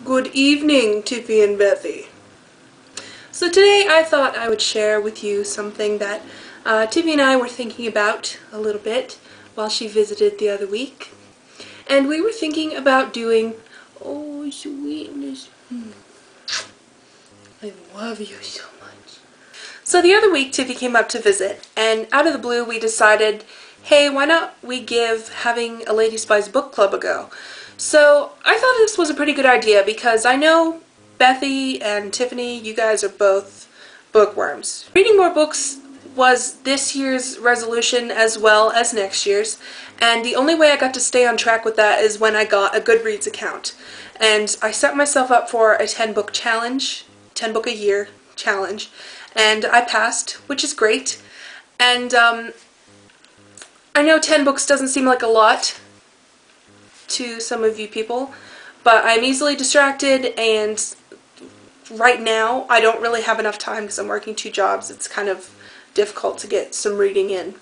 Good evening, Tiffy and Bethy. So today I thought I would share with you something that Tiffy and I were thinking about a little bit while she visited the other week. And we were thinking about doing, oh sweetness, I love you so much. So the other week Tiffy came up to visit, and out of the blue we decided, hey, why not we give having a Lady Spies book club a go? So I thought this was a pretty good idea because I know Bethy and Tiffany, you guys are both bookworms. Reading more books was this year's resolution as well as next year's, and the only way I got to stay on track with that is when I got a Goodreads account. And I set myself up for a 10-book challenge, 10 book a year challenge, and I passed, which is great. And I know 10 books doesn't seem like a lot to some of you people, but I'm easily distracted, and right now I don't really have enough time because I'm working 2 jobs. It's kind of difficult to get some reading in.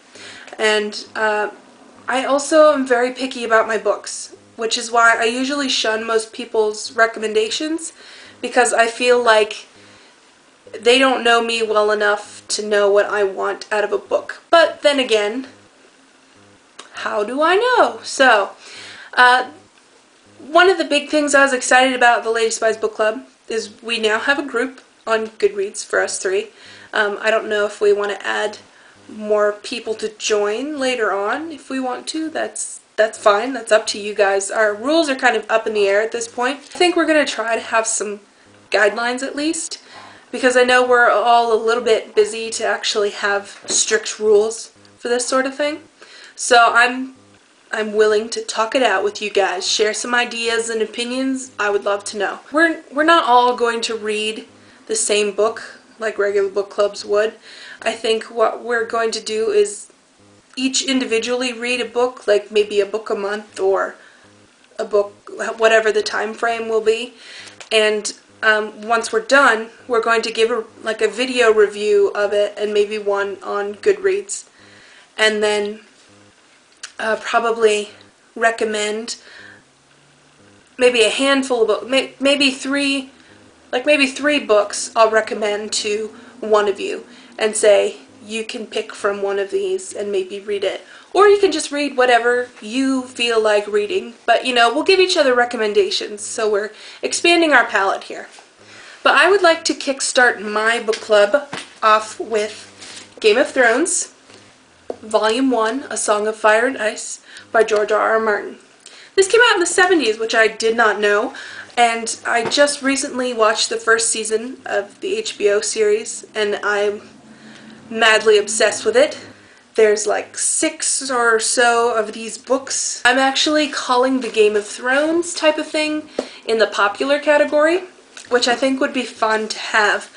And I also am very picky about my books, which is why I usually shun most people's recommendations, because I feel like they don't know me well enough to know what I want out of a book. But then again, how do I know? So, one of the big things I was excited about the Lady Spies book club is we now have a group on Goodreads for us 3. I don't know if we want to add more people to join later on. If we want to, that's fine. That's up to you guys. Our rules are kind of up in the air at this point. I think we're going to try to have some guidelines at least, because I know we're all a little bit busy to actually have strict rules for this sort of thing. So I'm willing to talk it out with you guys, share some ideas and opinions. I would love to know. We're not all going to read the same book like regular book clubs would. I think what we're going to do is each individually read a book, like maybe a book a month or a book, whatever the time frame will be. And once we're done, we're going to give a video review of it, and maybe one on Goodreads. And then probably recommend maybe a handful of books, maybe 3 books I'll recommend to one of you and say you can pick from one of these and maybe read it. Or you can just read whatever you feel like reading, but you know, we'll give each other recommendations, so we're expanding our palette here. But I would like to kickstart my book club off with Game of Thrones, Volume 1, A Song of Fire and Ice by George R.R. Martin. This came out in the 70s, which I did not know, and I just recently watched the first season of the HBO series, and I'm madly obsessed with it. There's like 6 or so of these books. I'm actually calling the Game of Thrones type of thing in the popular category, which I think would be fun to have,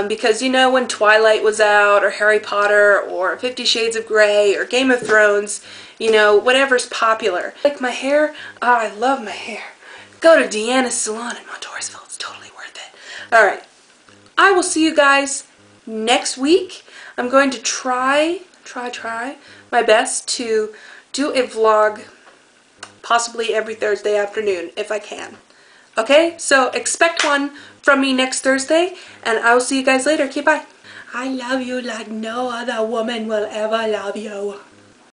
because you know, when Twilight was out, or Harry Potter, or 50 Shades of Grey, or Game of Thrones, you know, whatever's popular. Like my hair, oh, I love my hair. Go to Deanna's salon in Montoursville, it's totally worth it. Alright, I will see you guys next week. I'm going to try my best to do a vlog possibly every Thursday afternoon if I can. Okay, so expect one from me next Thursday, and I will see you guys later. Okay, bye. I love you like no other woman will ever love you.